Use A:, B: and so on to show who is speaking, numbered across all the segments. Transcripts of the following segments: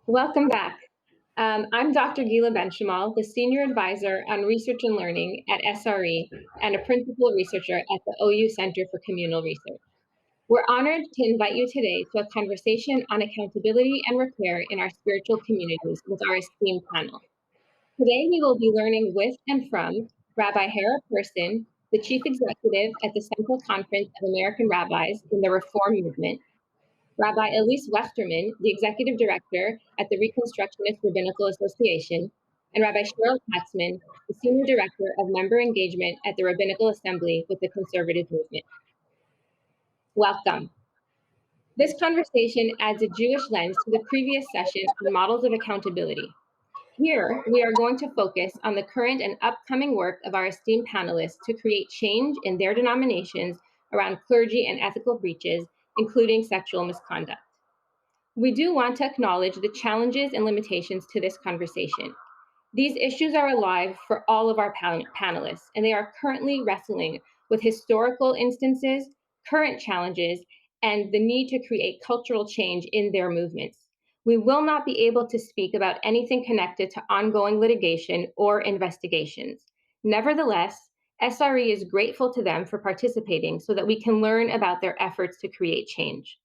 A: Welcome back. I'm Dr. Guila Benchimol, the Senior Advisor on Research and Learning at SRE and a Principal Researcher at the OU Center for Communal Research. We're honored to invite you today to a conversation on accountability and repair in our spiritual communities with our esteemed panel. Today, we will be learning with and from Rabbi Hara, the Chief Executive at the Central Conference of American Rabbis in the Reform Movement, Rabbi Elyse Wechterman, the Executive Director at the Reconstructionist Rabbinical Association, and Rabbi Sheryl Katzman, the Senior Director of Member Engagement at the Rabbinical Assembly with the Conservative Movement. Welcome. This conversation adds a Jewish lens to the previous session on models of accountability. Here, we are going to focus on the current and upcoming work of our esteemed panelists to create change in their denominations around clergy and ethical breaches, including sexual misconduct. We do want to acknowledge the challenges and limitations to this conversation. These issues are alive for all of our panelists, and they are currently wrestling with historical instances, current challenges, and the need to create cultural change in their movements. We will not be able to speak about anything connected to ongoing litigation or investigations. Nevertheless, SRE is grateful to them for participating so that we can learn about their efforts to create change.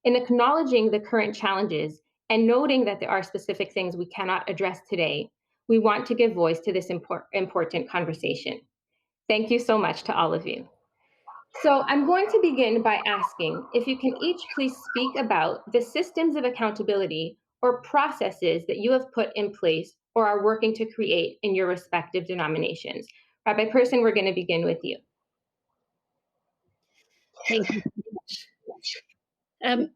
A: In acknowledging the current challenges and noting that there are specific things we cannot address today, we want to give voice to this important conversation. Thank you so much to all of you. So I'm going to begin by asking if you can each please speak about the systems of accountability or processes that you have put in place or are working to create in your respective denominations. Rabbi Person, we're going to begin with you.
B: Thank you.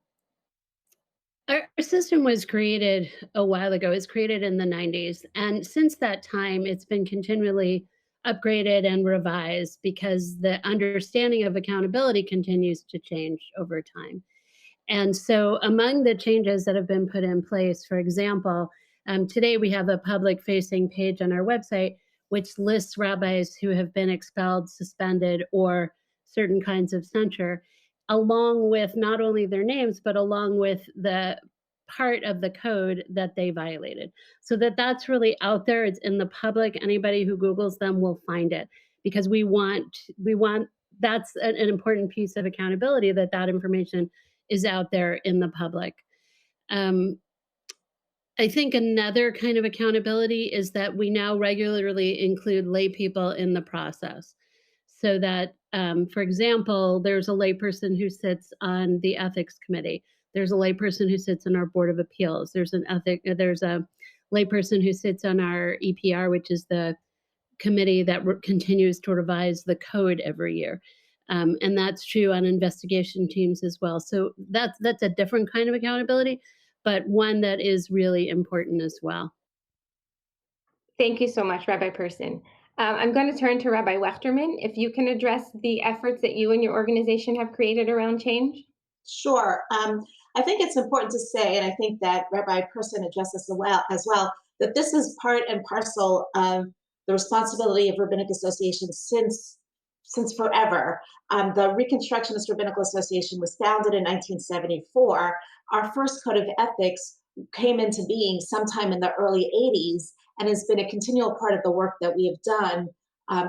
B: Our system was created a while ago. It was created in the 90s. And since that time, it's been continually upgraded and revised because the understanding of accountability continues to change over time. And so among the changes that have been put in place, for example, today we have a public-facing page on our website which lists rabbis who have been expelled, suspended, or certain kinds of censure, along with not only their names, but along with the part of the code that they violated. So that's really out there. It's in the public. Anybody who Googles them will find it, because we want that's an important piece of accountability, that information is out there in the public. I think another kind of accountability is that we now regularly include lay people in the process. So that, for example, there's a layperson who sits on the ethics committee. There's a layperson who sits on our board of appeals. There's a layperson who sits on our EPR, which is the committee that continues to revise the code every year. And that's true on investigation teams as well. So that's a different kind of accountability, but one that is really important as well.
A: Thank you so much, Rabbi Person. I'm going to turn to Rabbi Wechterman. If you can address the efforts that you and your organization have created around change.
C: Sure. I think it's important to say, and I think that Rabbi Person addressed this as well, that this is part and parcel of the responsibility of rabbinic associations since forever. The Reconstructionist Rabbinical Association was founded in 1974. Our first code of ethics came into being sometime in the early 80s and has been a continual part of the work that we have done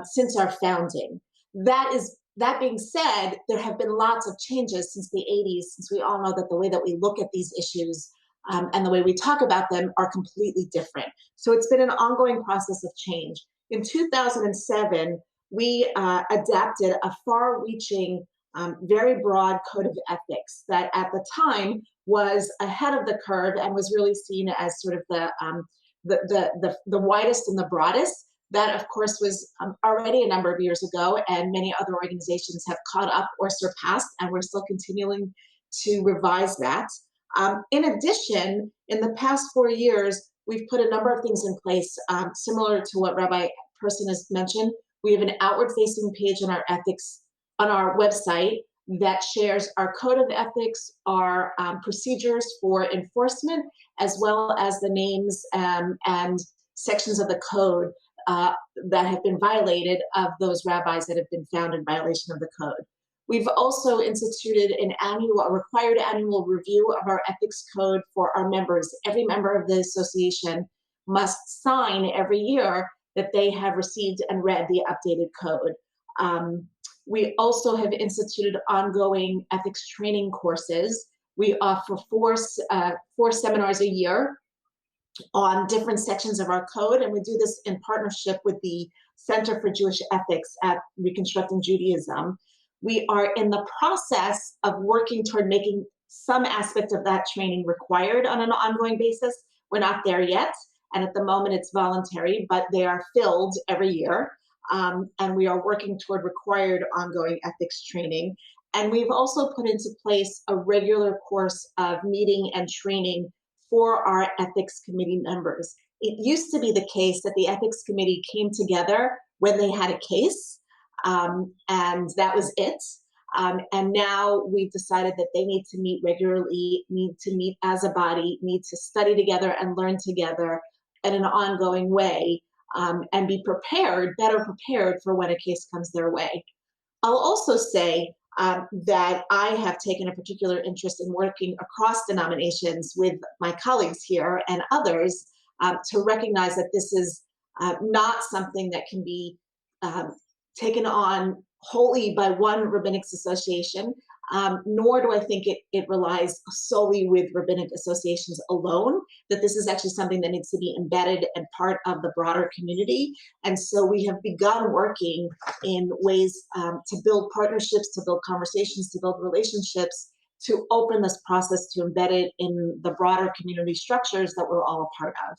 C: since our founding. That being said, there have been lots of changes since the 80s, since we all know that the way that we look at these issues and the way we talk about them are completely different. So it's been an ongoing process of change. In 2007, we adapted a far-reaching, very broad code of ethics that at the time was ahead of the curve and was really seen as sort of the widest and the broadest. That, of course, was already a number of years ago, and many other organizations have caught up or surpassed, and we're still continuing to revise that. In addition, in the past 4 years, we've put a number of things in place, similar to what Rabbi Person has mentioned. We have an outward-facing page on our website that shares our code of ethics, our procedures for enforcement, as well as the names and sections of the code that have been violated of those rabbis that have been found in violation of the code. We've also instituted a required annual review of our ethics code for our members. Every member of the association must sign every year that they have received and read the updated code. We also have instituted ongoing ethics training courses. We offer four seminars a year on different sections of our code, and we do this in partnership with the Center for Jewish Ethics at Reconstructing Judaism. We are in the process of working toward making some aspect of that training required on an ongoing basis. We're not there yet, and at the moment it's voluntary, but they are filled every year. And we are working toward required ongoing ethics training. And we've also put into place a regular course of meeting and training for our ethics committee members. It used to be the case that the ethics committee came together when they had a case, and that was it. And now we've decided that they need to meet regularly, need to meet as a body, need to study together and learn together in an ongoing way, and be better prepared for when a case comes their way. I'll also say that I have taken a particular interest in working across denominations with my colleagues here and others to recognize that this is not something that can be taken on wholly by one rabbinic association, nor do I think it relies solely with rabbinic associations alone, that this is actually something that needs to be embedded and part of the broader community. And so we have begun working in ways to build partnerships, to build conversations, to build relationships, to open this process, to embed it in the broader community structures that we're all a part of.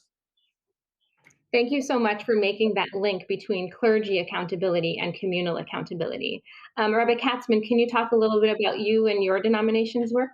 A: Thank you so much for making that link between clergy accountability and communal accountability. Rabbi Katzman, can you talk a little bit about you and your denomination's work?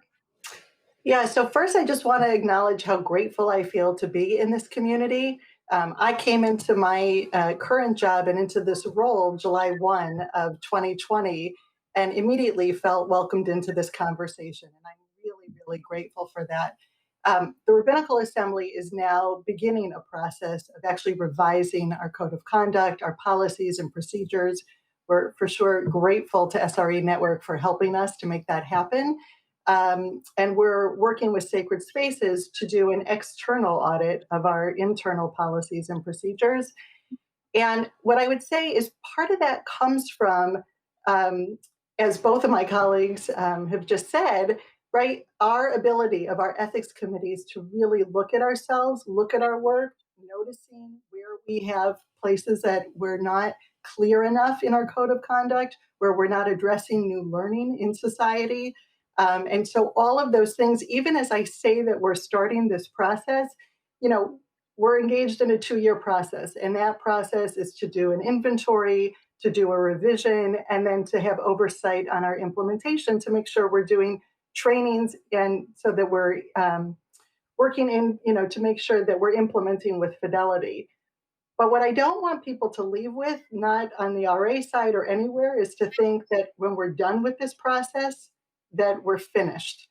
D: Yeah, so first I just want to acknowledge how grateful I feel to be in this community. I came into my current job and into this role July 1 of 2020 and immediately felt welcomed into this conversation. And I'm really, really grateful for that. The Rabbinical Assembly is now beginning a process of actually revising our code of conduct, our policies and procedures. We're for sure grateful to SRE Network for helping us to make that happen. And we're working with Sacred Spaces to do an external audit of our internal policies and procedures. And what I would say is part of that comes from, as both of my colleagues have just said, right, our ability of our ethics committees to really look at ourselves, look at our work, noticing where we have places that we're not clear enough in our code of conduct, where we're not addressing new learning in society. And so all of those things, even as I say that we're starting this process, we're engaged in a 2-year process. And that process is to do an inventory, to do a revision, and then to have oversight on our implementation to make sure we're doing trainings and so that we're working in, to make sure that we're implementing with fidelity. But what I don't want people to leave with, not on the RA side or anywhere, is to think that when we're done with this process, that we're finished.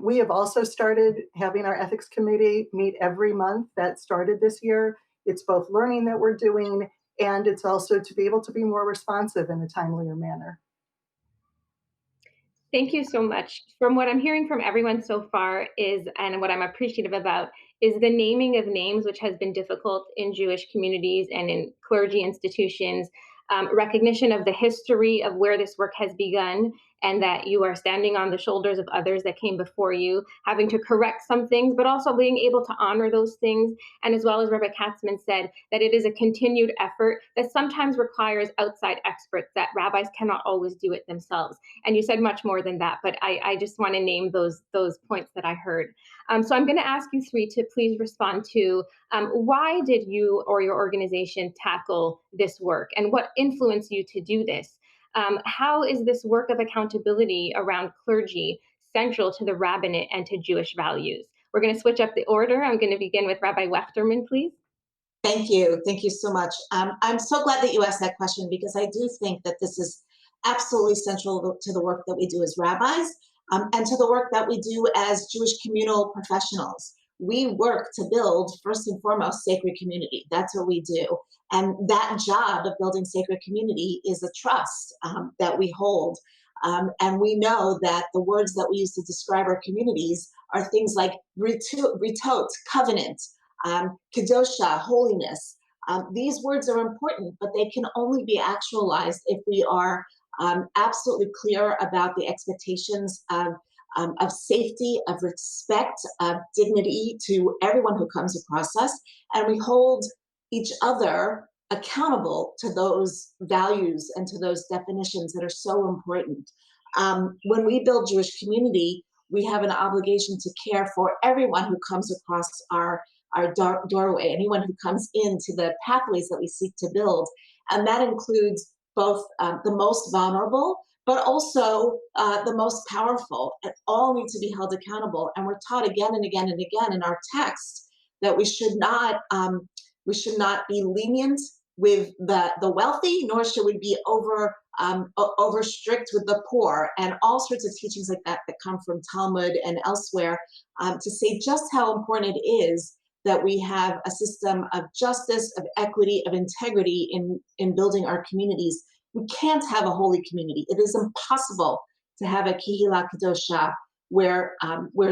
D: We have also started having our ethics committee meet every month. That started this year. It's both learning that we're doing, and it's also to be able to be more responsive in a timelier manner.
A: Thank you so much. From what I'm hearing from everyone so far and what I'm appreciative about, is the naming of names, which has been difficult in Jewish communities and in clergy institutions, recognition of the history of where this work has begun, and that you are standing on the shoulders of others that came before you, having to correct some things, but also being able to honor those things. And as well as Rabbi Katzman said, that it is a continued effort that sometimes requires outside experts, that rabbis cannot always do it themselves. And you said much more than that, but I just want to name those points that I heard. So I'm going to ask you three to please respond to why did you or your organization tackle this work, and what influenced you to do this? How is this work of accountability around clergy central to the rabbinate and to Jewish values? We're going to switch up the order. I'm going to begin with Rabbi Wechterman, please.
C: Thank you. Thank you so much. I'm so glad that you asked that question, because I do think that this is absolutely central to the work that we do as rabbis, and to the work that we do as Jewish communal professionals. We work to build, first and foremost, sacred community. That's what we do. And that job of building sacred community is a trust that we hold. And we know that the words that we use to describe our communities are things like ritot, covenant, kedosha, holiness. These words are important, but they can only be actualized if we are absolutely clear about the expectations of safety, of respect, of dignity to everyone who comes across us, and we hold each other accountable to those values and to those definitions that are so important. When we build Jewish community, we have an obligation to care for everyone who comes across our doorway, anyone who comes into the pathways that we seek to build. And that includes both the most vulnerable, but also the most powerful, and all need to be held accountable. And we're taught again and again and again in our text that we should not be lenient with the wealthy, nor should we be over strict with the poor, and all sorts of teachings like that come from Talmud and elsewhere, to say just how important it is that we have a system of justice, of equity, of integrity in building our communities. We can't have a holy community. It is impossible to have a kihila kadosha where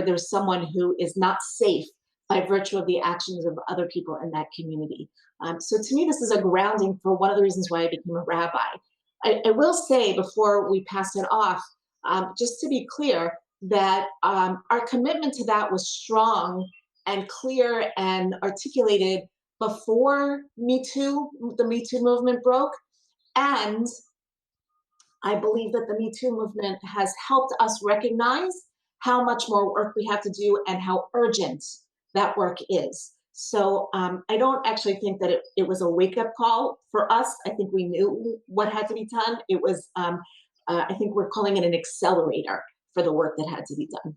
C: there's someone who is not safe by virtue of the actions of other people in that community. So to me, this is a grounding for one of the reasons why I became a rabbi. I will say before we pass it off, just to be clear, that our commitment to that was strong and clear and articulated before the Me Too movement broke. And I believe that the Me Too movement has helped us recognize how much more work we have to do and how urgent that work is. So I don't actually think that it was a wake-up call for us. I think we knew what had to be done. It was, I think we're calling it an accelerator for the work that had to be done.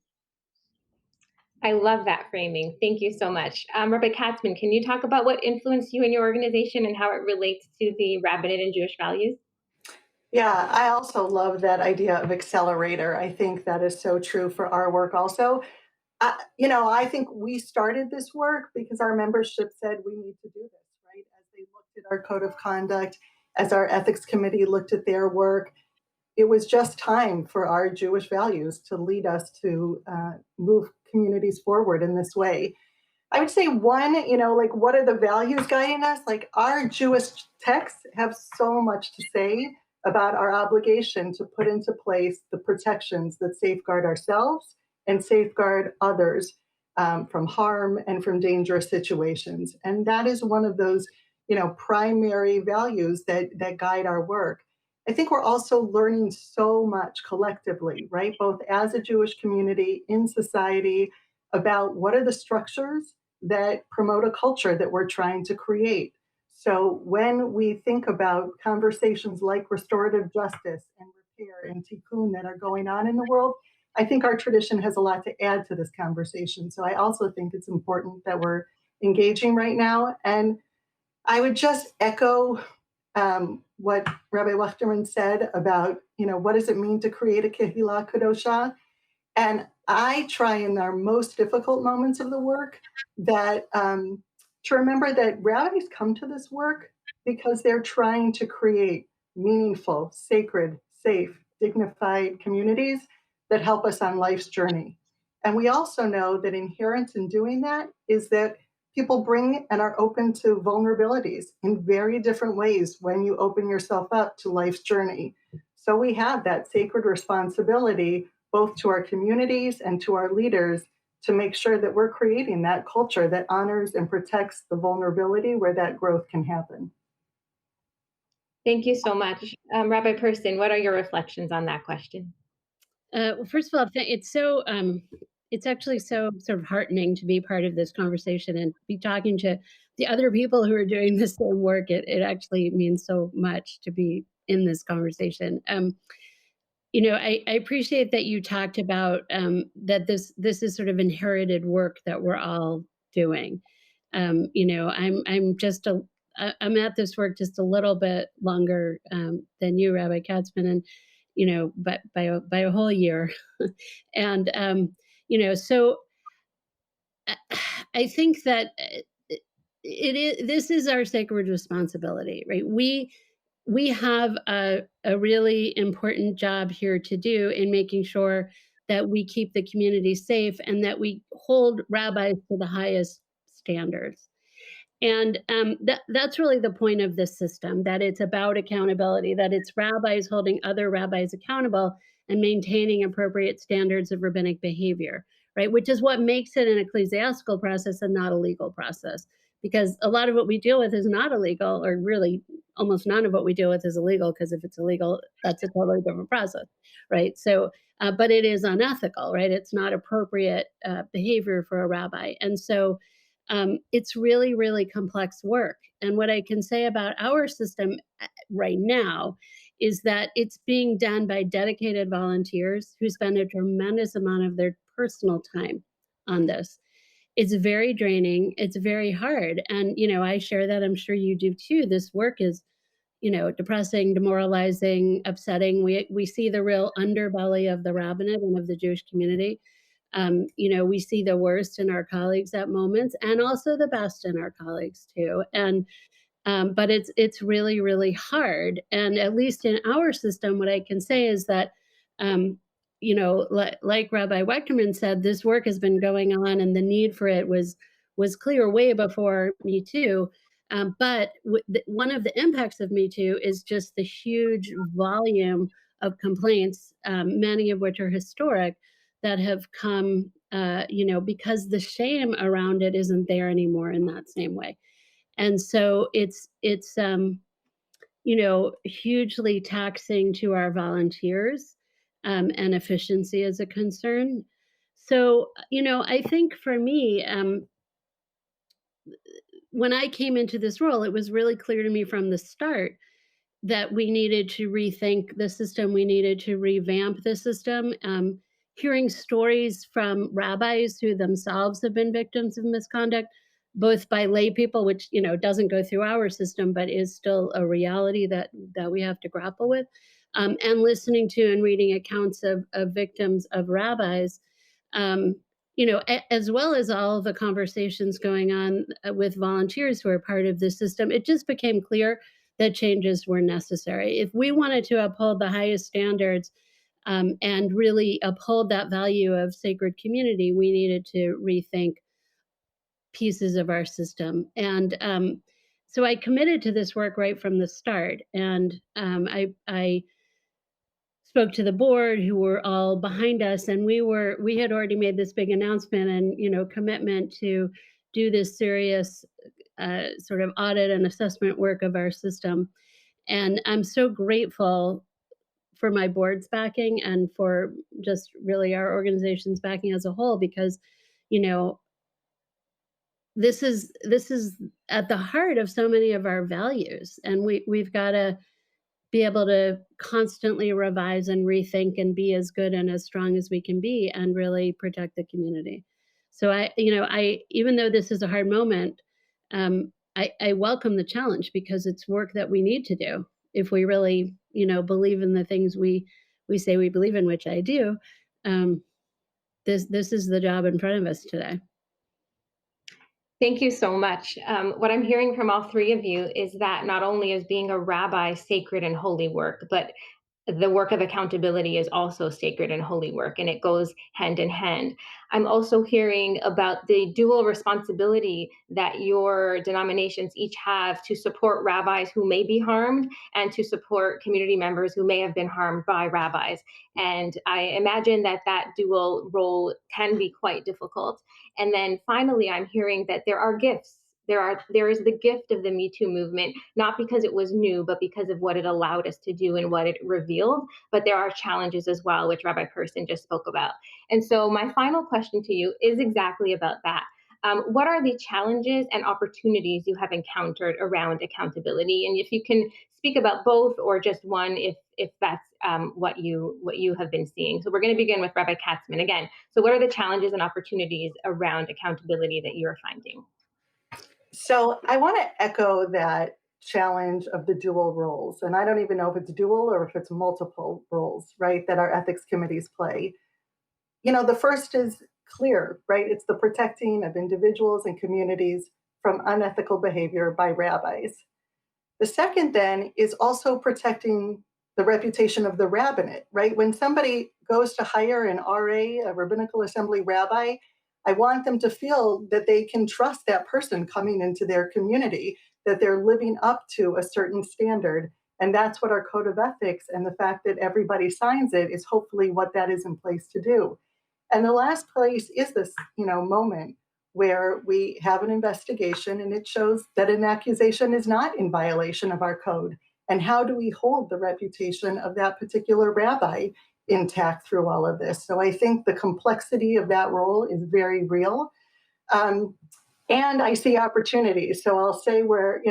A: I love that framing. Thank you so much. Rabbi Katzman, can you talk about what influenced you and your organization and how it relates to the rabbinate and Jewish values?
D: Yeah, I also love that idea of accelerator. I think that is so true for our work also. I think we started this work because our membership said we need to do this, right? As they looked at our code of conduct, as our ethics committee looked at their work, it was just time for our Jewish values to lead us to move communities forward in this way. I would say one, what are the values guiding us? Like our Jewish texts have so much to say about our obligation to put into place the protections that safeguard ourselves and safeguard others from harm and from dangerous situations. And that is one of those, primary values that guide our work. I think we're also learning so much collectively, right? Both as a Jewish community in society about what are the structures that promote a culture that we're trying to create. So when we think about conversations like restorative justice and repair and tikkun that are going on in the world, I think our tradition has a lot to add to this conversation. So I also think it's important that we're engaging right now. And I would just echo what Rabbi Wechterman said about, what does it mean to create a kehila kadosha? And I try in our most difficult moments of the work that to remember that rabbis come to this work because they're trying to create meaningful, sacred, safe, dignified communities that help us on life's journey. And we also know that inherent in doing that is that people bring and are open to vulnerabilities in very different ways when you open yourself up to life's journey. So we have that sacred responsibility both to our communities and to our leaders to make sure that we're creating that culture that honors and protects the vulnerability where that growth can happen.
A: Thank you so much. Rabbi Person, what are your reflections on that question?
B: Well, first of all, it's actually so sort of heartening to be part of this conversation and be talking to the other people who are doing the same work. It actually means so much to be in this conversation. I appreciate that you talked about that this is sort of inherited work that we're all doing. I'm at this work just a little bit longer than you, Rabbi Katzman, and but by a whole year, and so I think that this is our sacred responsibility, right? we have a really important job here to do in making sure that we keep the community safe and that we hold rabbis to the highest standards. And that's really the point of this system, that it's about accountability, that it's rabbis holding other rabbis accountable and maintaining appropriate standards of rabbinic behavior, right? Which is what makes it an ecclesiastical process and not a legal process. Because a lot of what we deal with is not illegal, or really almost none of what we deal with is illegal, because if it's illegal, that's a totally different process, right? So, but it is unethical, right? It's not appropriate behavior for a rabbi. And so, it's really, really complex work. And what I can say about our system right now is that it's being done by dedicated volunteers who spend a tremendous amount of their personal time on this. It's very draining. It's very hard. And, I share that. I'm sure you do too. This work is, depressing, demoralizing, upsetting. We see the real underbelly of the rabbinate and of the Jewish community. We see the worst in our colleagues at moments, and also the best in our colleagues too. And but it's really, really hard. And at least in our system, what I can say is that, like Rabbi Wechterman said, this work has been going on, and the need for it was clear way before Me Too. But one of the impacts of Me Too is just the huge volume of complaints, many of which are historic, that have come, because the shame around it isn't there anymore in that same way. And so it's hugely taxing to our volunteers, and efficiency is a concern. So, I think for me, when I came into this role, it was really clear to me from the start that we needed to rethink the system. We needed to revamp the system. Hearing stories from rabbis who themselves have been victims of misconduct, both by lay people, which doesn't go through our system, but is still a reality that we have to grapple with, and listening to and reading accounts of victims of rabbis, as well as all the conversations going on with volunteers who are part of the system. It just became clear that changes were necessary. If we wanted to uphold the highest standards, and really uphold that value of sacred community, we needed to rethink pieces of our system. And so I committed to this work right from the start. And I spoke to the board, who were all behind us, and we had already made this big announcement and commitment to do this serious sort of audit and assessment work of our system. And I'm so grateful for my board's backing and for just really our organization's backing as a whole, because this is at the heart of so many of our values, and we've got to be able to constantly revise and rethink and be as good and as strong as we can be and really protect the community. So I even though this is a hard moment, I welcome the challenge, because it's work that we need to do if we really, believe in the things we say we believe in, which I do. This is the job in front of us today.
A: Thank you so much. What I'm hearing from all three of you is that not only is being a rabbi sacred and holy work, but the work of accountability is also sacred and holy work, and it goes hand in hand. I'm also hearing about the dual responsibility that your denominations each have to support rabbis who may be harmed and to support community members who may have been harmed by rabbis. And I imagine that dual role can be quite difficult. And then finally, I'm hearing that there are gifts. There is the gift of the Me Too movement, not because it was new, but because of what it allowed us to do and what it revealed. But there are challenges as well, which Rabbi Person just spoke about. And so my final question to you is exactly about that. What are the challenges and opportunities you have encountered around accountability? And if you can speak about both or just one, if that's what you have been seeing. So we're going to begin with Rabbi Katzman again. So what are the challenges and opportunities around accountability that you're finding?
D: So I want to echo that challenge of the dual roles. And I don't even know if it's dual or if it's multiple roles, right, that our ethics committees play. The first is clear, right? It's the protecting of individuals and communities from unethical behavior by rabbis. The second then is also protecting the reputation of the rabbinate, right? When somebody goes to hire an RA, a rabbinical assembly rabbi, I want them to feel that they can trust that person coming into their community, that they're living up to a certain standard. And that's what our code of ethics and the fact that everybody signs it is hopefully what that is in place to do. And the last place is this, moment where we have an investigation and it shows that an accusation is not in violation of our code. And how do we hold the reputation of that particular rabbi intact through all of this? So I think the complexity of that role is very real. And I see opportunities. So I'll say where,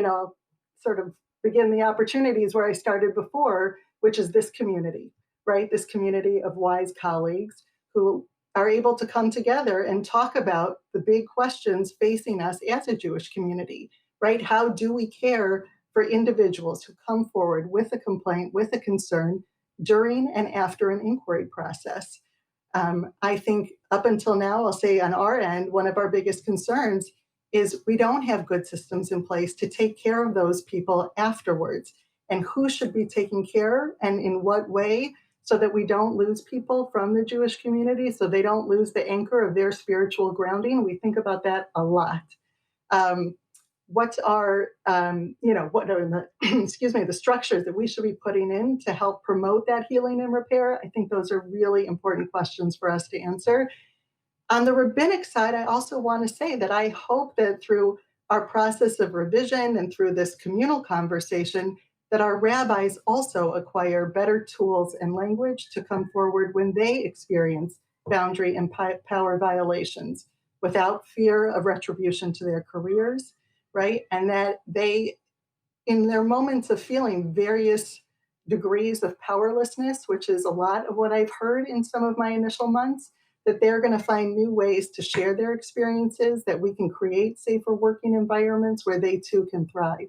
D: sort of begin the opportunities where I started before, which is this community, right? This community of wise colleagues who are able to come together and talk about the big questions facing us as a Jewish community, right? How do we care for individuals who come forward with a complaint, with a concern during and after an inquiry process? I think up until now, I'll say on our end, one of our biggest concerns is we don't have good systems in place to take care of those people afterwards. And who should be taking care and in what way, so that we don't lose people from the Jewish community, so they don't lose the anchor of their spiritual grounding. We think about that a lot. What are the, the structures that we should be putting in to help promote that healing and repair? I think those are really important questions for us to answer. On the rabbinic side, I also want to say that I hope that through our process of revision and through this communal conversation, that our rabbis also acquire better tools and language to come forward when they experience boundary and power violations without fear of retribution to their careers, right? And that they, in their moments of feeling various degrees of powerlessness, which is a lot of what I've heard in some of my initial months, that they're going to find new ways to share their experiences, that we can create safer working environments where they too can thrive.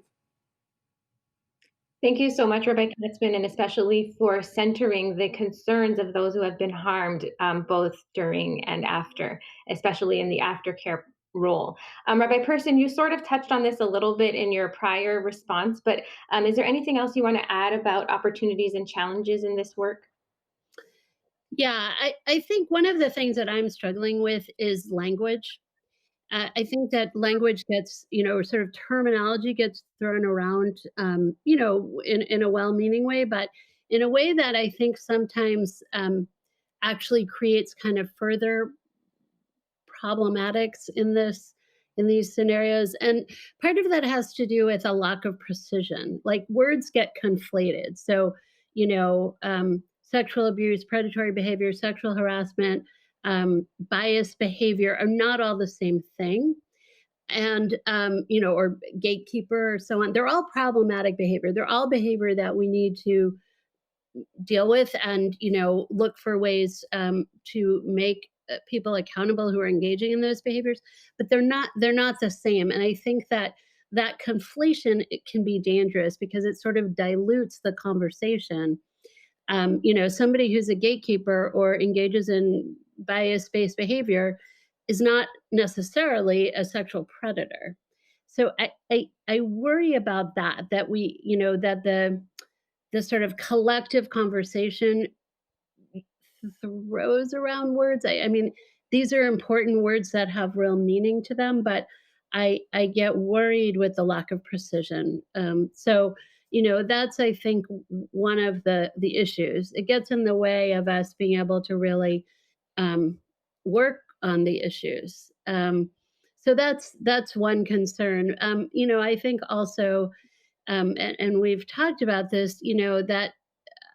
A: Thank you so much, Rabbi Katzman, and especially for centering the concerns of those who have been harmed, both during and after, especially in the aftercare role. Rabbi Person, you sort of touched on this a little bit in your prior response, but is there anything else you want to add about opportunities and challenges in this work?
B: Yeah, I think one of the things that I'm struggling with is language. I think that language gets, sort of terminology gets thrown around, in a well-meaning way, but in a way that I think sometimes actually creates kind of further problematics in these scenarios. And part of that has to do with a lack of precision. Like words get conflated. So, sexual abuse, predatory behavior, sexual harassment, biased behavior are not all the same thing. And, or gatekeeper or so on. They're all problematic behavior. They're all behavior that we need to deal with and, look for ways to make people accountable who are engaging in those behaviors, but they're not the same. And I think that conflation, it can be dangerous because it sort of dilutes the conversation. Somebody who's a gatekeeper or engages in bias-based behavior is not necessarily a sexual predator. So I worry about that we, that the sort of collective conversation throws around words. I mean, these are important words that have real meaning to them, but I get worried with the lack of precision. So that's, I think, one of the issues. It gets in the way of us being able to really work on the issues. So that's one concern. I think also, and we've talked about this, that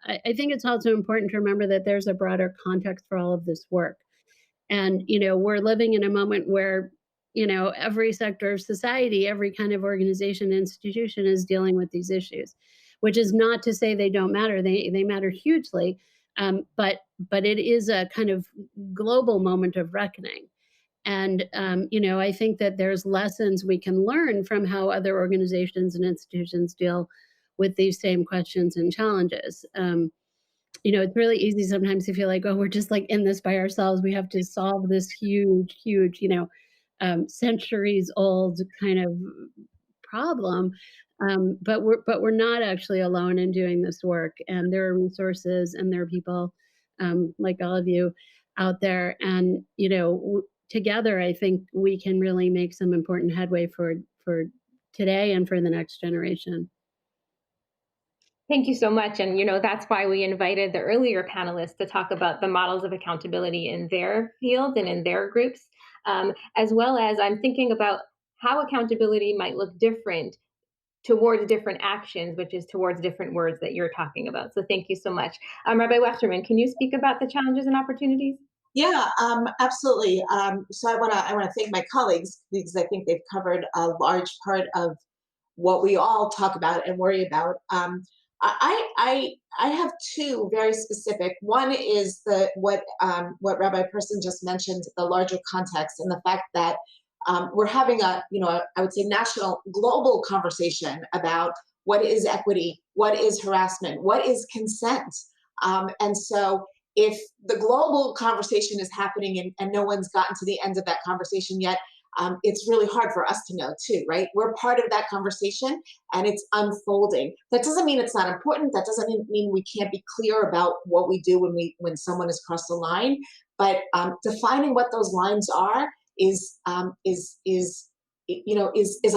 B: I think it's also important to remember that there's a broader context for all of this work. And, we're living in a moment where, every sector of society, every kind of organization, institution is dealing with these issues, which is not to say they don't matter. They matter hugely. But it is a kind of global moment of reckoning. And, I think that there's lessons we can learn from how other organizations and institutions deal with these same questions and challenges. It's really easy sometimes to feel like, oh, we're just like in this by ourselves. We have to solve this huge, centuries old kind of problem. But we're not actually alone in doing this work, and there are resources and there are people like all of you out there, and together I think we can really make some important headway for today and for the next generation.
A: Thank you so much. And, that's why we invited the earlier panelists to talk about the models of accountability in their field and in their groups, as well as I'm thinking about how accountability might look different towards different actions, which is towards different words that you're talking about. So thank you so much. Rabbi Wechterman, can you speak about the challenges and opportunities?
C: Yeah, absolutely. So I want to thank my colleagues, because I think they've covered a large part of what we all talk about and worry about. I have two very specific. One is what Rabbi Person just mentioned, the larger context, and the fact that we're having I would say national, global conversation about what is equity, what is harassment, what is consent, and so if the global conversation is happening and no one's gotten to the end of that conversation yet, it's really hard for us to know too, right? We're part of that conversation and it's unfolding. That doesn't mean it's not important. That doesn't mean we can't be clear about what we do when someone has crossed the line. But defining what those lines are is a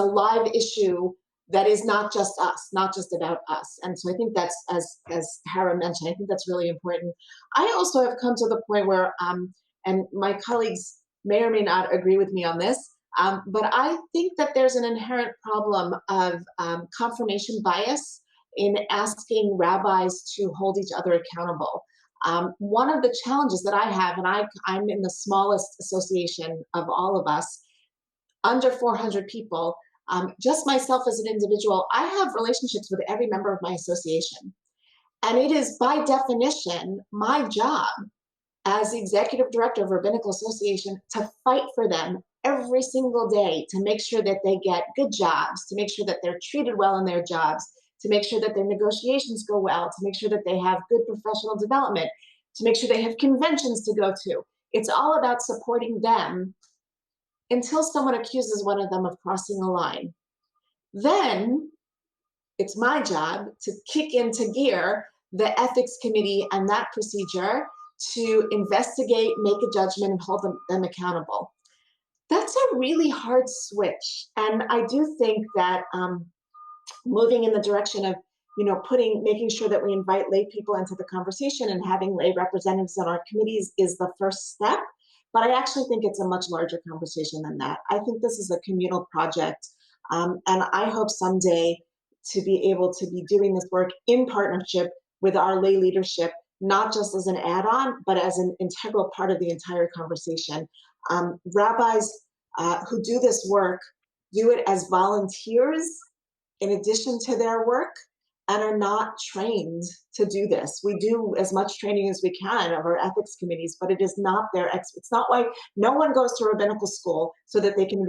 C: live issue that is not just us, not just about us. And so I think that's, as Hara mentioned, I think that's really important. I also have come to the point where, and my colleagues may or may not agree with me on this, but I think that there's an inherent problem of confirmation bias in asking rabbis to hold each other accountable. One of the challenges that I have, and I'm in the smallest association of all of us, under 400 people, just myself as an individual, I have relationships with every member of my association. And it is by definition my job as the executive director of Rabbinical Association to fight for them every single day, to make sure that they get good jobs, to make sure that they're treated well in their jobs, to make sure that their negotiations go well, to make sure that they have good professional development, to make sure they have conventions to go to. It's all about supporting them until someone accuses one of them of crossing a line. Then it's my job to kick into gear the ethics committee and that procedure to investigate, make a judgment, and hold them accountable. That's a really hard switch. And I do think that moving in the direction of making sure that we invite lay people into the conversation and having lay representatives on our committees is the first step. But I actually think it's a much larger conversation than that. I think this is a communal project. And I hope someday to be able to be doing this work in partnership with our lay leadership, not just as an add-on, but as an integral part of the entire conversation. Rabbis who do this work do it as volunteers in addition to their work and are not trained to do this. We do as much training as we can of our ethics committees, but it is not it's not why no one goes to rabbinical school so that they can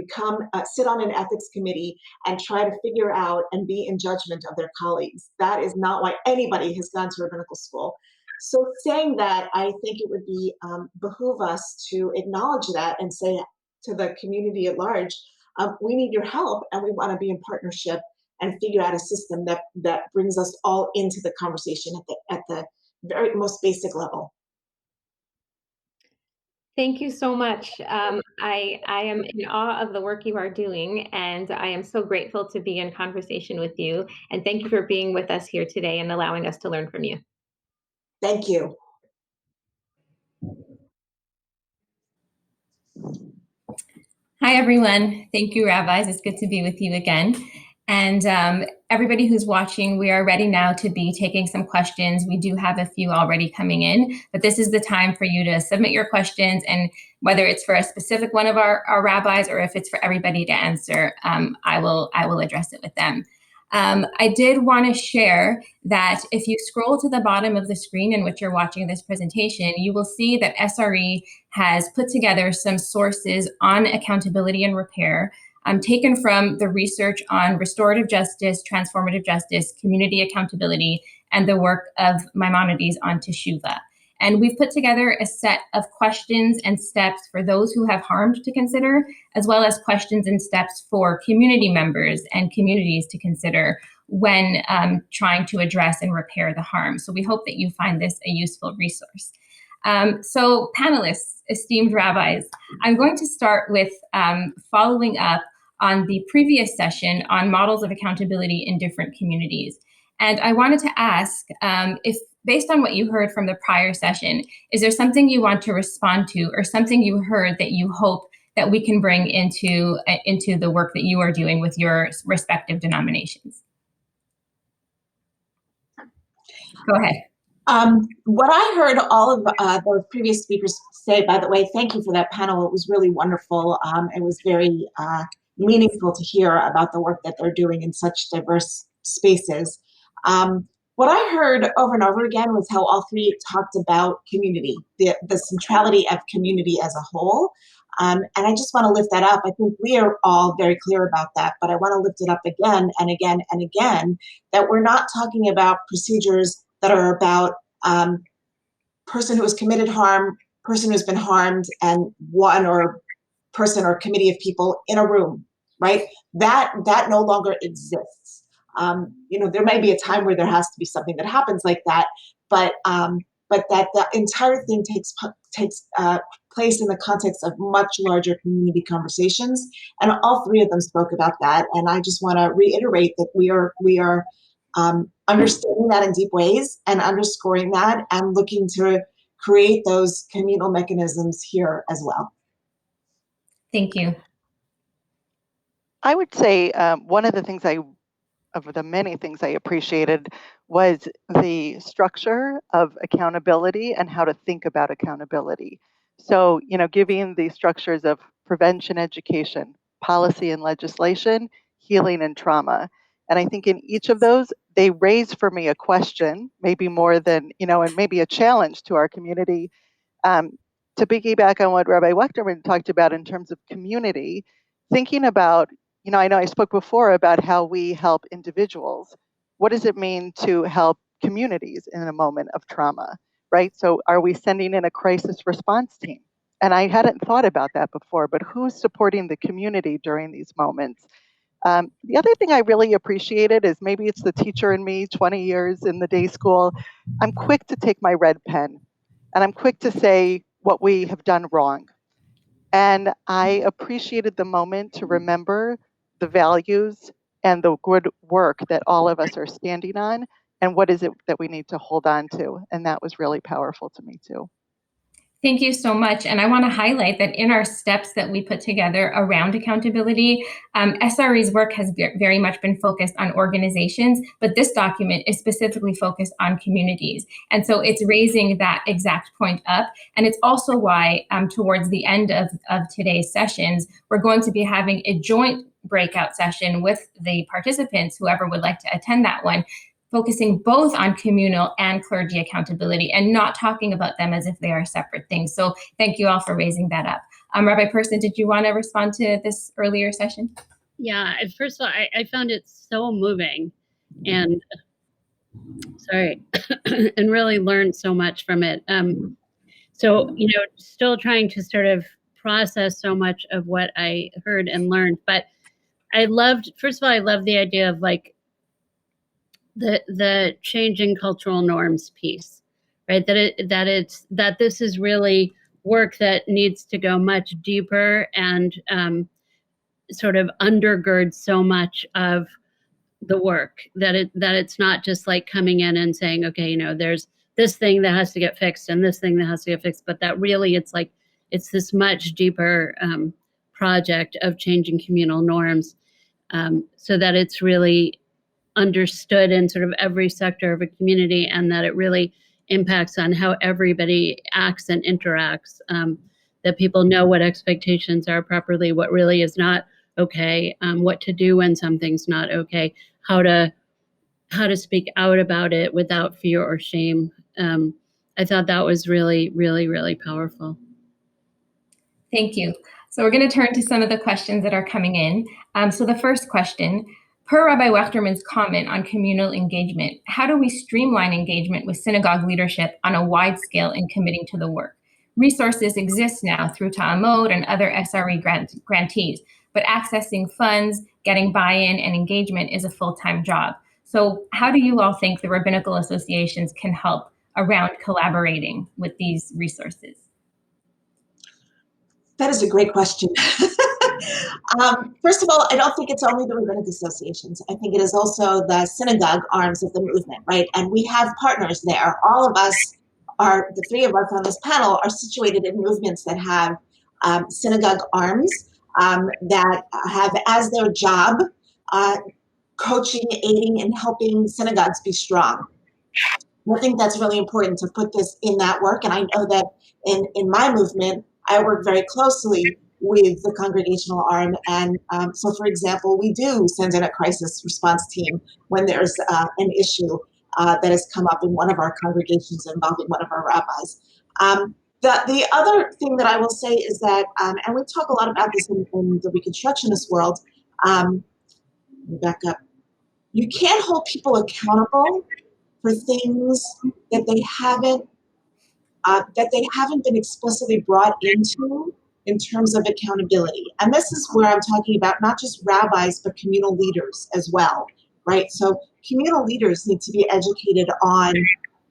C: sit on an ethics committee and try to figure out and be in judgment of their colleagues. That is not why anybody has gone to rabbinical school. So saying that, I think it would be behoove us to acknowledge that and say to the community at large, we need your help and we want to be in partnership and figure out a system that brings us all into the conversation at the very most basic level.
A: Thank you so much. I am in awe of the work you are doing, and I am so grateful to be in conversation with you. And thank you for being with us here today and allowing us to learn from you.
C: Thank you.
E: Hi, everyone. Thank you, Rabbis. It's good to be with you again. And everybody who's watching, we are ready now to be taking some questions. We do have a few already coming in, but this is the time for you to submit your questions, and whether it's for a specific one of our rabbis or if it's for everybody to answer, I will address it with them. I did want to share that if you scroll to the bottom of the screen in which you're watching this presentation, you will see that SRE has put together some sources on accountability and repair, taken from the research on restorative justice, transformative justice, community accountability, and the work of Maimonides on Teshuvah. And we've put together a set of questions and steps for those who have harmed to consider, as well as questions and steps for community members and communities to consider when trying to address and repair the harm. So we hope that you find this a useful resource. So panelists, esteemed rabbis, I'm going to start with following up on the previous session on models of accountability in different communities. And I wanted to ask if, based on what you heard from the prior session, is there something you want to respond to or something you heard that you hope that we can bring into the work that you are doing with your respective denominations? Go ahead.
C: What I heard all of those previous speakers say, by the way, thank you for that panel. It was really wonderful. It was very meaningful to hear about the work that they're doing in such diverse spaces. What I heard over and over again was how all three talked about community, the centrality of community as a whole. And I just want to lift that up. I think we are all very clear about that, but I want to lift it up again and again and again, that we're not talking about procedures that are about person who has committed harm, person who's been harmed, and one or person or committee of people in a room, right? That no longer exists. There may be a time where there has to be something that happens like that, but that the entire thing takes place in the context of much larger community conversations, and all three of them spoke about that. And I just want to reiterate that we are understanding that in deep ways and underscoring that and looking to create those communal mechanisms here as well.
E: Thank you.
F: I would say one of the things of the many things I appreciated was the structure of accountability and how to think about accountability. So, giving the structures of prevention, education, policy and legislation, healing and trauma. And I think in each of those, they raise for me a question, maybe more than, and maybe a challenge to our community. To piggyback on what Rabbi Wechterman talked about in terms of community, thinking about, I know I spoke before about how we help individuals. What does it mean to help communities in a moment of trauma, right? So are we sending in a crisis response team? And I hadn't thought about that before, but who's supporting the community during these moments? The other thing I really appreciated is, maybe it's the teacher in me, 20 years in the day school, I'm quick to take my red pen and I'm quick to say what we have done wrong. And I appreciated the moment to remember the values and the good work that all of us are standing on, and what is it that we need to hold on to. And that was really powerful to me too.
E: Thank you so much. And I want to highlight that in our steps that we put together around accountability, SRE's work has very much been focused on organizations, but this document is specifically focused on communities. And so it's raising that exact point up. And it's also why towards the end of today's sessions, we're going to be having a joint breakout session with the participants, whoever would like to attend that one, focusing both on communal and clergy accountability and not talking about them as if they are separate things. So thank you all for raising that up. Rabbi Person, did you want to respond to this earlier session?
B: Yeah, first of all, I found it so moving and and really learned so much from it. So, still trying to sort of process so much of what I heard and learned, but I loved the idea of like the changing cultural norms piece, right? That this is really work that needs to go much deeper and sort of undergird so much of the work, that it's not just like coming in and saying, okay, there's this thing that has to get fixed and this thing that has to get fixed, but that really it's this much deeper project of changing communal norms, so that it's really understood in sort of every sector of a community, and that it really impacts on how everybody acts and interacts, that people know what expectations are properly, what really is not okay, what to do when something's not okay, how to speak out about it without fear or shame. I thought that was really, really, really powerful.
E: Thank you. So we're going to turn to some of the questions that are coming in. So the first question, Per Rabbi Wechterman's comment on communal engagement, how do we streamline engagement with synagogue leadership on a wide scale in committing to the work? Resources exist now through Ta'amod and other SRE grantees, but accessing funds, getting buy-in, and engagement is a full-time job. So how do you all think the rabbinical associations can help around collaborating with these resources?
C: That is a great question. First of all, I don't think it's only the rabbinic associations. I think it is also the synagogue arms of the movement, right? And we have partners there. All of us are, the three of us on this panel are situated in movements that have synagogue arms that have as their job coaching, aiding, and helping synagogues be strong. I think that's really important to put this in that work. And I know that in my movement, I work very closely with the congregational arm. And so, for example, we do send in a crisis response team when there's an issue that has come up in one of our congregations involving one of our rabbis. The other thing that I will say is that, and we talk a lot about this in the Reconstructionist world, let me back up. You can't hold people accountable for things that they haven't been explicitly brought into in terms of accountability. And this is where I'm talking about not just rabbis, but communal leaders as well, right? So communal leaders need to be educated on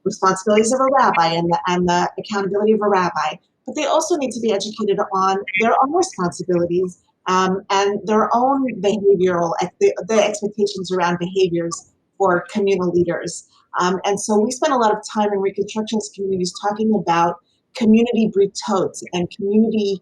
C: responsibilities of a rabbi and the accountability of a rabbi, but they also need to be educated on their own responsibilities and their own behavioral, the expectations around behaviors for communal leaders. And so we spend a lot of time in Reconstructionist communities talking about community britot and community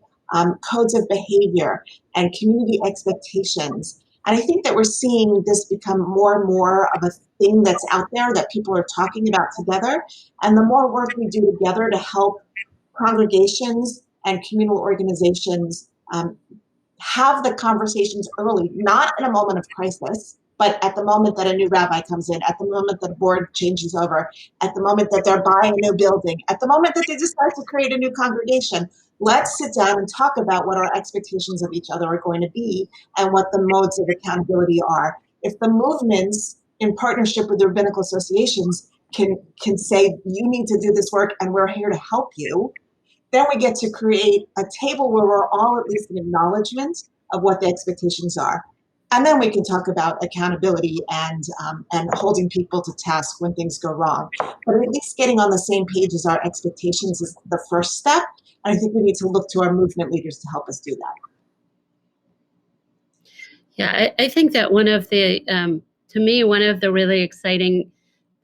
C: codes of behavior and community expectations. And I think that we're seeing this become more and more of a thing that's out there that people are talking about together. And the more work we do together to help congregations and communal organizations have the conversations early, not in a moment of crisis, but at the moment that a new rabbi comes in, at the moment that the board changes over, at the moment that they're buying a new building, at the moment that they decide to create a new congregation, let's sit down and talk about what our expectations of each other are going to be and what the modes of accountability are. If the movements in partnership with the rabbinical associations can say, you need to do this work and we're here to help you, then we get to create a table where we're all at least an acknowledgement of what the expectations are. And then we can talk about accountability and holding people to task when things go wrong. But at least getting on the same page as our expectations is the first step. And I think we need to look to our movement leaders to help us do that.
B: Yeah, I think that one of the, to me, one of the really exciting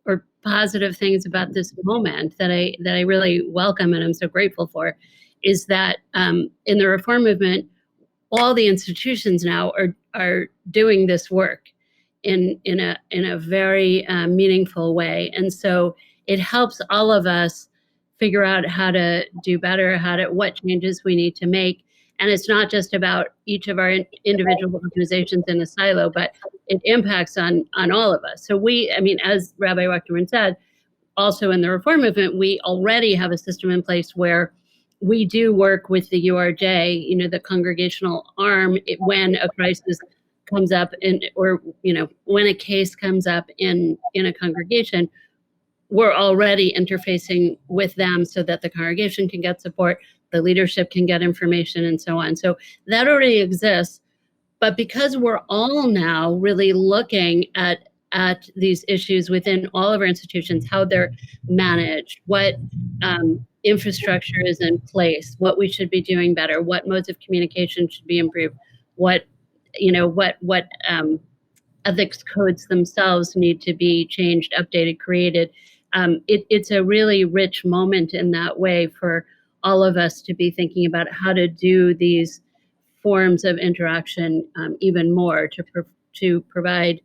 B: or positive things about this moment that I really welcome and I'm so grateful for is that in the reform movement, all the institutions now are doing this work in a very meaningful way, and so it helps all of us figure out how to do better, what changes we need to make. And it's not just about each of our individual organizations in a silo, but it impacts on all of us. So as Rabbi Wechterman said, also in the reform movement, we already have a system in place where we do work with the URJ, the congregational arm, when a crisis comes up when a case comes up in a congregation, we're already interfacing with them so that the congregation can get support, the leadership can get information, and so on. So that already exists. But because we're all now really looking at these issues within all of our institutions, how they're managed, what infrastructure is in place, what we should be doing better, what modes of communication should be improved, what ethics codes themselves need to be changed, updated, created. It's a really rich moment in that way for all of us to be thinking about how to do these forms of interaction even more to provide,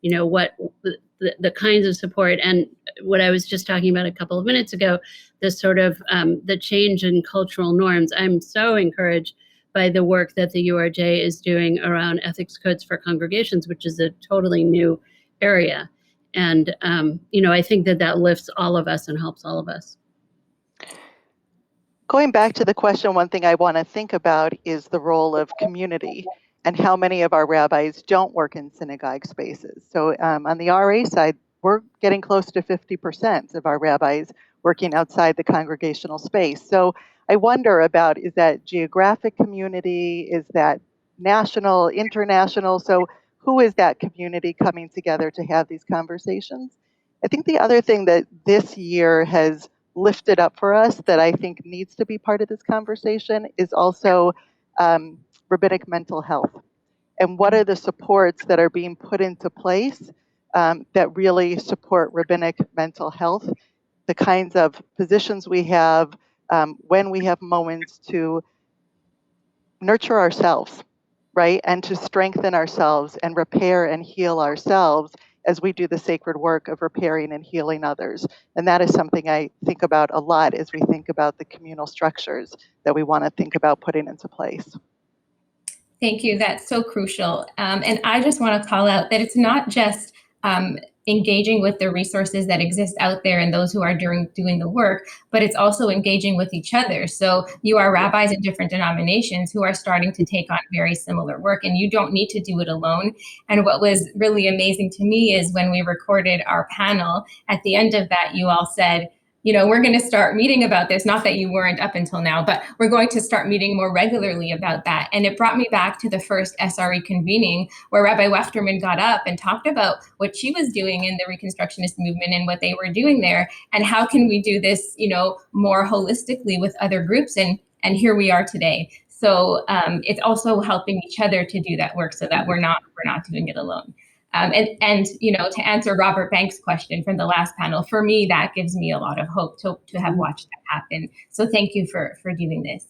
B: what the kinds of support and what I was just talking about a couple of minutes ago, this sort of the change in cultural norms. I'm so encouraged by the work that the URJ is doing around ethics codes for congregations, which is a totally new area. And, I think that lifts all of us and helps all of us.
F: Going back to the question, one thing I want to think about is the role of community and how many of our rabbis don't work in synagogue spaces. So on the RA side, we're getting close to 50% of our rabbis working outside the congregational space. So I wonder about, is that geographic community? Is that national, international? So who is that community coming together to have these conversations? I think the other thing that this year has lifted up for us that I think needs to be part of this conversation is also rabbinic mental health. And what are the supports that are being put into place that really support rabbinic mental health? The kinds of positions we have when we have moments to nurture ourselves, right? And to strengthen ourselves and repair and heal ourselves as we do the sacred work of repairing and healing others. And that is something I think about a lot as we think about the communal structures that we want to think about putting into place.
E: Thank you. That's so crucial. And I just want to call out that it's not just engaging with the resources that exist out there and those who are doing the work, but it's also engaging with each other. So you are rabbis in different denominations who are starting to take on very similar work, and you don't need to do it alone. And what was really amazing to me is when we recorded our panel, at the end of that, you all said, you know, we're going to start meeting about this. Not that you weren't up until now, but we're going to start meeting more regularly about that. And it brought me back to the first SRE convening where Rabbi Wechterman got up and talked about what she was doing in the Reconstructionist movement and what they were doing there. And how can we do this, you know, more holistically with other groups? And here we are today. So it's also helping each other to do that work so that we're not doing it alone. And you know, to answer Robert Banks' question from the last panel, for me, that gives me a lot of hope to have watched that happen. So thank you for doing this.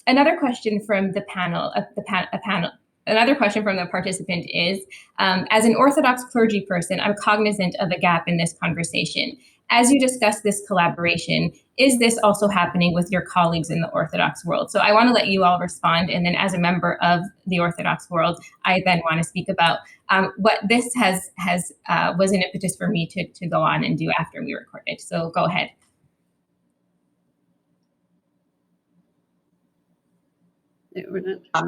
E: Another question from the panel, another question from the participant is, as an Orthodox clergy person, I'm cognizant of a gap in this conversation. As you discuss this collaboration, is this also happening with your colleagues in the Orthodox world? So I want to let you all respond. And then as a member of the Orthodox world, I then want to speak about what this was an impetus for me to go on and do after we recorded. So go ahead.
B: We're not.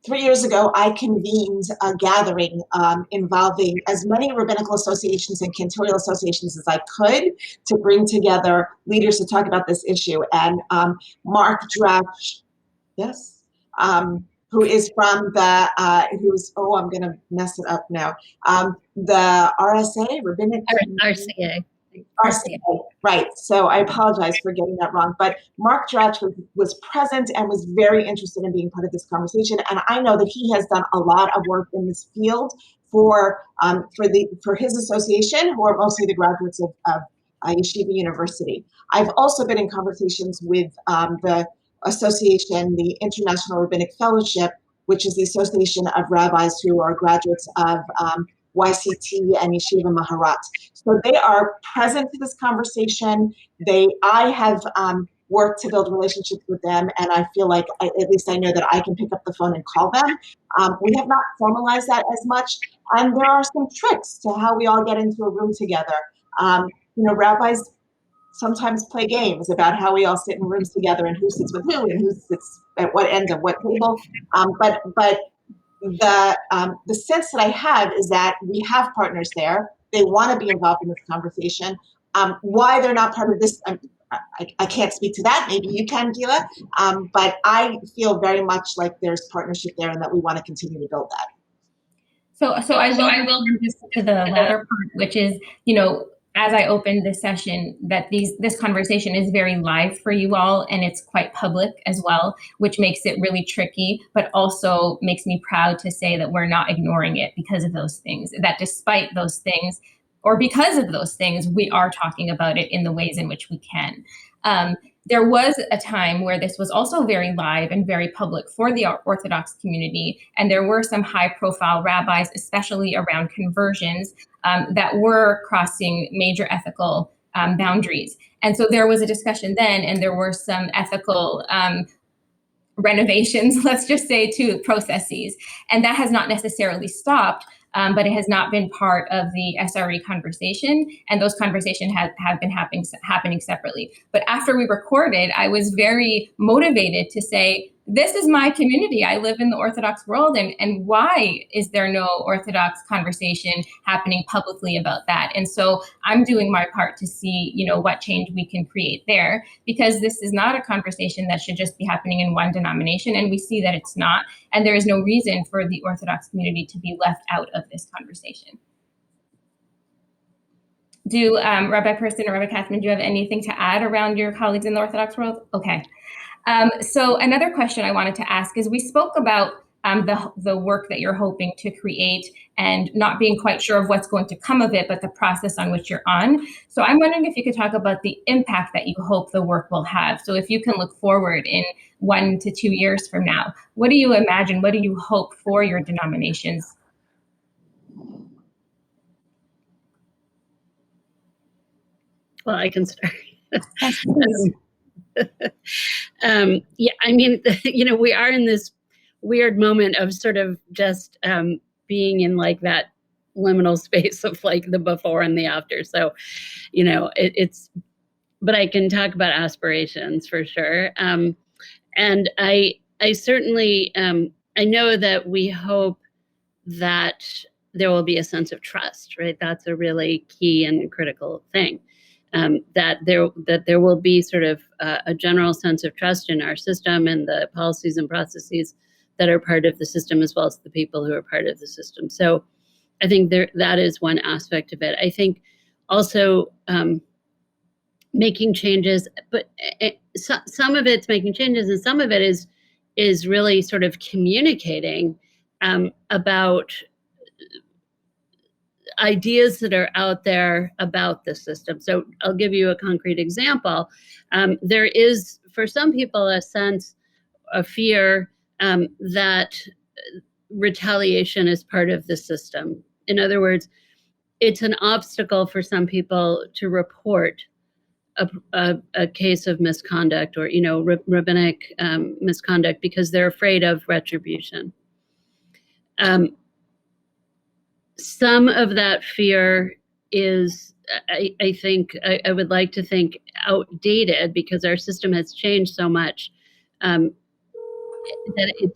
C: 3 years ago, I convened a gathering involving as many rabbinical associations and cantorial associations as I could to bring together leaders to talk about this issue. And Mark Dratch, yes, who is from the, I'm going to mess it up now, the RSA, Rabbinic.
B: RCA.
C: RCA, right. So I apologize for getting that wrong. But Mark Dratch was present and was very interested in being part of this conversation. And I know that he has done a lot of work in this field for his association, who are mostly the graduates of Yeshiva University. I've also been in conversations with the association, the International Rabbinic Fellowship, which is the association of rabbis who are graduates of YCT and Yeshiva Maharat. So they are present to this conversation. I have worked to build relationships with them, and I feel like at least I know that I can pick up the phone and call them. We have not formalized that as much, and there are some tricks to how we all get into a room together. Rabbis sometimes play games about how we all sit in rooms together and who sits with who and who sits at what end of what table. But the sense that I have is that we have partners there. They want to be involved in this conversation. Why they're not part of this, I can't speak to that. Maybe you can, Guila. But I feel very much like there's partnership there and that we want to continue to build that.
E: So I will just to the latter part, which is, as I opened this session, that this conversation is very live for you all, and it's quite public as well, which makes it really tricky, but also makes me proud to say that we're not ignoring it because of those things, that despite those things, or because of those things, we are talking about it in the ways in which we can. There was a time where this was also very live and very public for the Orthodox community, and there were some high-profile rabbis, especially around conversions, that were crossing major ethical boundaries. And so there was a discussion then, and there were some ethical renovations, let's just say, to processes. And that has not necessarily stopped, but it has not been part of the SRE conversation. And those conversations have been happening separately. But after we recorded, I was very motivated to say, this is my community. I live in the Orthodox world, and why is there no Orthodox conversation happening publicly about that? And so I'm doing my part to see, what change we can create there, because this is not a conversation that should just be happening in one denomination, and we see that it's not, and there is no reason for the Orthodox community to be left out of this conversation. Do Rabbi Person or Rabbi Katzman, do you have anything to add around your colleagues in the Orthodox world? Okay. So another question I wanted to ask is, we spoke about the work that you're hoping to create and not being quite sure of what's going to come of it, but the process on which you're on. So I'm wondering if you could talk about the impact that you hope the work will have. So if you can look forward in 1 to 2 years from now, what do you imagine? What do you hope for your denominations?
B: Well, I can start. Yeah, I mean, we are in this weird moment of sort of just being in like that liminal space of like the before and the after. So, but I can talk about aspirations for sure. And I certainly, I know that we hope that there will be a sense of trust, right? That's a really key and critical thing. That there will be sort of a general sense of trust in our system and the policies and processes that are part of the system, as well as the people who are part of the system. So I think that is one aspect of it. I think also making changes, but some of it's making changes, and some of it is really sort of communicating about ideas that are out there about the system. So I'll give you a concrete example. There is, for some people, a sense, a fear that retaliation is part of the system. In other words, it's an obstacle for some people to report a case of misconduct or, rabbinic misconduct, because they're afraid of retribution. Some of that fear is, I think, I would like to think, outdated, because our system has changed so much that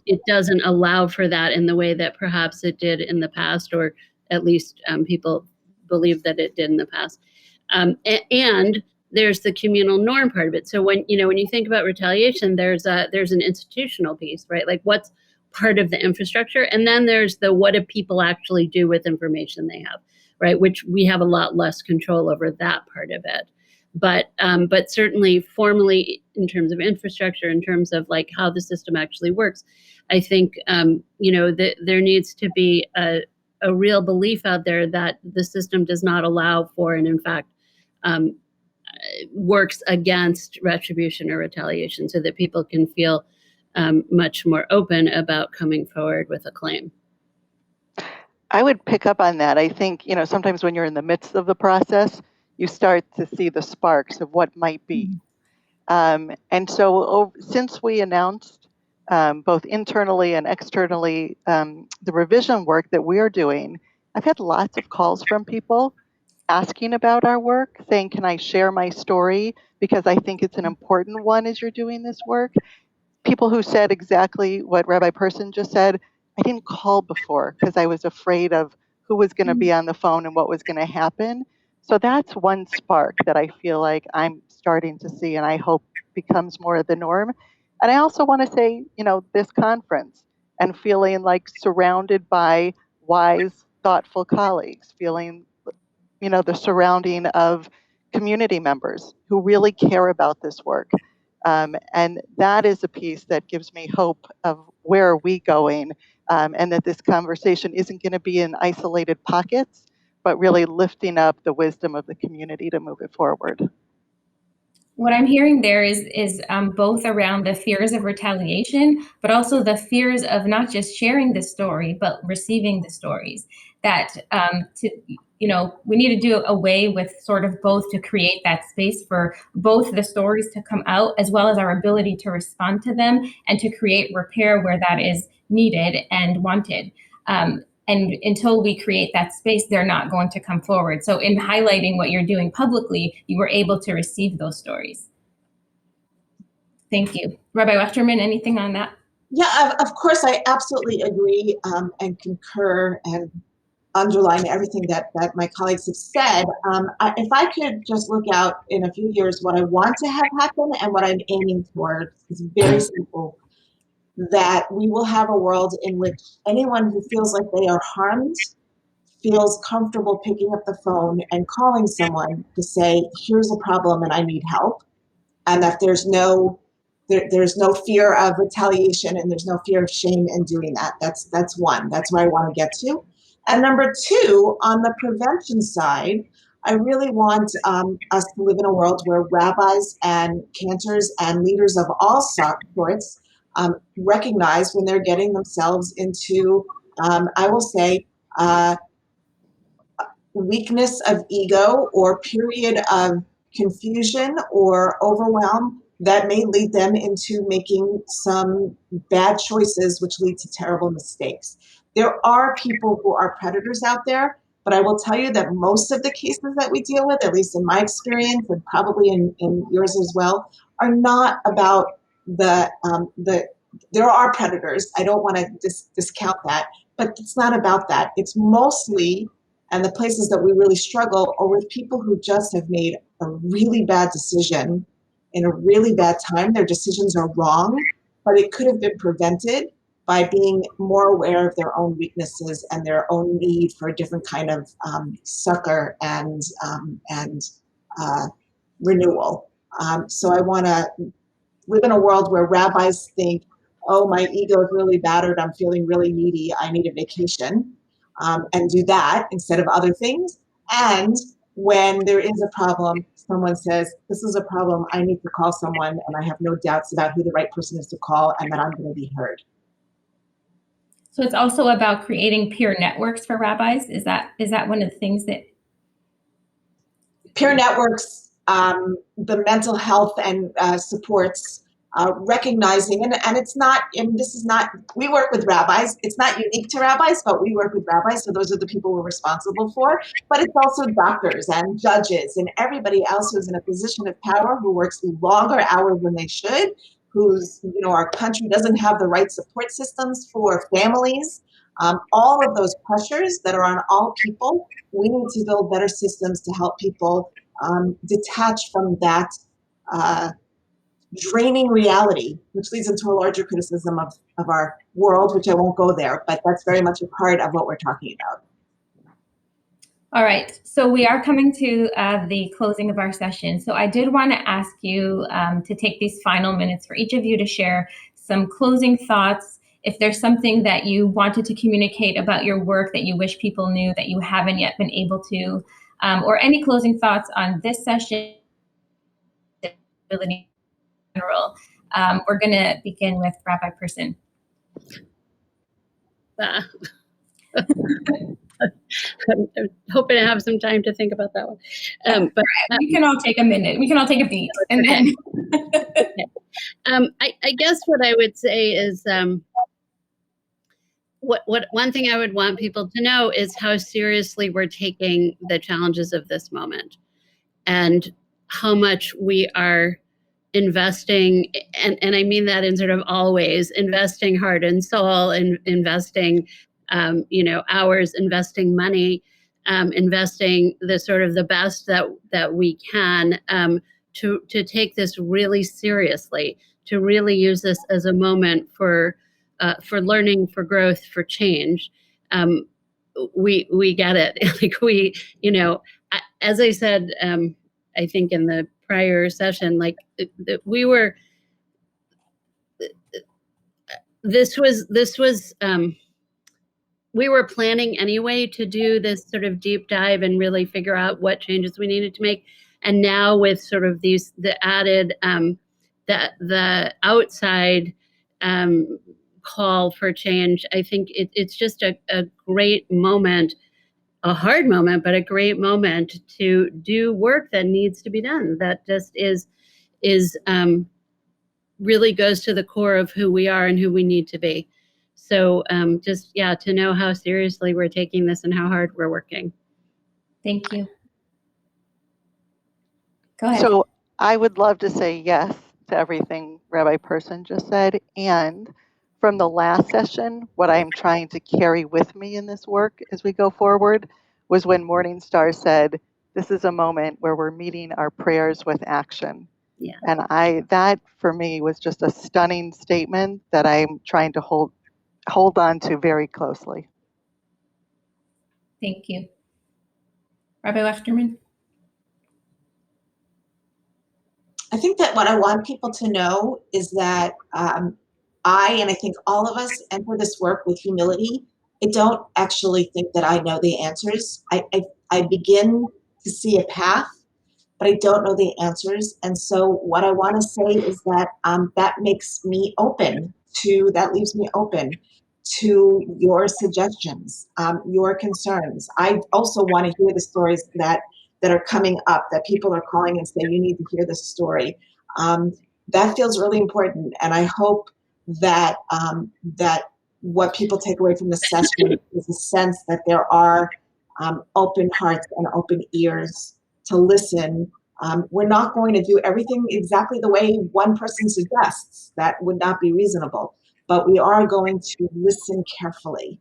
B: it doesn't allow for that in the way that perhaps it did in the past, or at least people believe that it did in the past. And there's the communal norm part of it. So when you think about retaliation, there's an institutional piece, right? Like, what's part of the infrastructure, and then there's the what do people actually do with information they have, right? Which we have a lot less control over that part of it. But certainly formally, in terms of infrastructure, in terms of like how the system actually works, I think that there needs to be a real belief out there that the system does not allow for, and in fact works against retribution or retaliation, so that people can feel much more open about coming forward with a claim.
F: I would pick up on that. I think, sometimes when you're in the midst of the process, you start to see the sparks of what might be. And so since we announced both internally and externally the revision work that we are doing, I've had lots of calls from people asking about our work, saying, can I share my story? Because I think it's an important one as you're doing this work. People who said exactly what Rabbi Person just said, I didn't call before because I was afraid of who was going to be on the phone and what was going to happen. So that's one spark that I feel like I'm starting to see, and I hope becomes more of the norm. And I also want to say, this conference and feeling like surrounded by wise, thoughtful colleagues, feeling, the surrounding of community members who really care about this work. And that is a piece that gives me hope of where are we going, and that this conversation isn't going to be in isolated pockets, but really lifting up the wisdom of the community to move it forward.
E: What I'm hearing there is both around the fears of retaliation, but also the fears of not just sharing the story, but receiving the stories. That we need to do away with sort of both, to create that space for both the stories to come out, as well as our ability to respond to them and to create repair where that is needed and wanted. And until we create that space, they're not going to come forward. So in highlighting what you're doing publicly, you were able to receive those stories. Thank you. Rabbi Wechterman, anything on that?
C: Yeah, of course, I absolutely agree and concur and underline everything that my colleagues have said. If I could just look out in a few years, what I want to have happen and what I'm aiming towards is very simple, that we will have a world in which anyone who feels like they are harmed feels comfortable picking up the phone and calling someone to say, here's a problem and I need help. And that there's no fear of retaliation and there's no fear of shame in doing that. That's one. That's where I want to get to. And number two, on the prevention side, I really want us to live in a world where rabbis and cantors and leaders of all sorts recognize when they're getting themselves into, I will say, weakness of ego or period of confusion or overwhelm that may lead them into making some bad choices, which lead to terrible mistakes. There are people who are predators out there, but I will tell you that most of the cases that we deal with, at least in my experience and probably in yours as well, are not about there are predators. I don't want to discount that, but it's not about that. It's mostly, and the places that we really struggle are with people who just have made a really bad decision in a really bad time. Their decisions are wrong, but it could have been prevented by being more aware of their own weaknesses and their own need for a different kind of succor and renewal. So I want to live in a world where rabbis think, oh, my ego is really battered, I'm feeling really needy, I need a vacation. And do that instead of other things. And when there is a problem, someone says, this is a problem, I need to call someone, and I have no doubts about who the right person is to call and that I'm going to be heard.
E: So it's also about creating peer networks for rabbis. Is that one of the things that?
C: Peer networks, the mental health and supports, recognizing, and it's not, and this is not, we work with rabbis, it's not unique to rabbis, but we work with rabbis, so those are the people we're responsible for, but it's also doctors and judges and everybody else who's in a position of power who works longer hours than they should, who's, our country doesn't have the right support systems for families. All of those pressures that are on all people, we need to build better systems to help people detach from that draining reality, which leads into a larger criticism of our world, which I won't go there, but that's very much a part of what we're talking about.
E: All right, so we are coming to the closing of our session. So I did want to ask you to take these final minutes for each of you to share some closing thoughts. If there's something that you wanted to communicate about your work that you wish people knew that you haven't yet been able to, or any closing thoughts on this session, in general. We're going to begin with Rabbi Person.
B: I'm hoping to have some time to think about that one. But
E: we can all take a minute. We can all take a beat, and then.
B: Okay. I guess what I would say is what one thing I would want people to know is how seriously we're taking the challenges of this moment, and how much we are investing, and I mean that in sort of all ways, investing heart and soul, and investing hours, investing money, investing the sort of the best that we can to take this really seriously, to really use this as a moment for learning, for growth, for change. We get it. Like we, as I said, I think in the prior session, like we were. This was. We were planning anyway to do this sort of deep dive and really figure out what changes we needed to make. And now with sort of the added, the outside call for change, I think it's just a great moment, a hard moment, but a great moment to do work that needs to be done. That just is really goes to the core of who we are and who we need to be. So to know how seriously we're taking this and how hard we're working.
E: Thank you. Go ahead.
F: So I would love to say yes to everything Rabbi Person just said. And from the last session, what I'm trying to carry with me in this work as we go forward was when Morningstar said, this is a moment where we're meeting our prayers with action.
B: Yeah.
F: And that for me was just a stunning statement that I'm trying to hold on to very closely.
E: Thank you. Rabbi Wechterman?
C: I think that what I want people to know is that and I think all of us enter this work with humility. I don't actually think that I know the answers. I begin to see a path, but I don't know the answers. And so what I want to say is that that leaves me open to your suggestions, your concerns. I also want to hear the stories that are coming up, that people are calling and say, you need to hear this story. That feels really important. And I hope that that what people take away from this session is a sense that there are open hearts and open ears to listen. We're not going to do everything exactly the way one person suggests. That would not be reasonable. But we are going to listen carefully.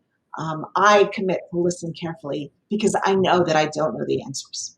C: I commit to listen carefully because I know that I don't know the answers.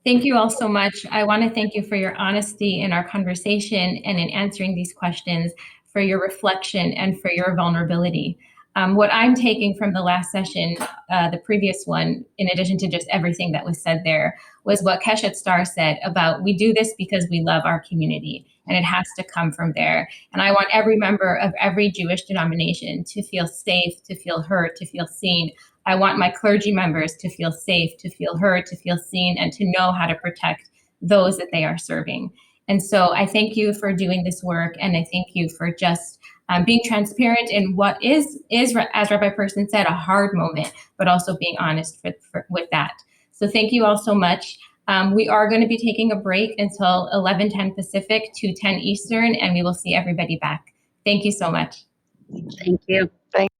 E: Thank you all so much. I want to thank you for your honesty in our conversation and in answering these questions, for your reflection and for your vulnerability. What I'm taking from the last session, the previous one, in addition to just everything that was said there, was what Keshet Star said about, we do this because we love our community, and it has to come from there. And I want every member of every Jewish denomination to feel safe, to feel heard, to feel seen. I want my clergy members to feel safe, to feel heard, to feel seen, and to know how to protect those that they are serving. And so I thank you for doing this work, and I thank you for just being transparent in what is, as Rabbi Person said, a hard moment, but also being honest with that. So thank you all so much. We are going to be taking a break until 11:10 Pacific, 2:10 Eastern, and we will see everybody back. Thank you so much.
B: Thank you.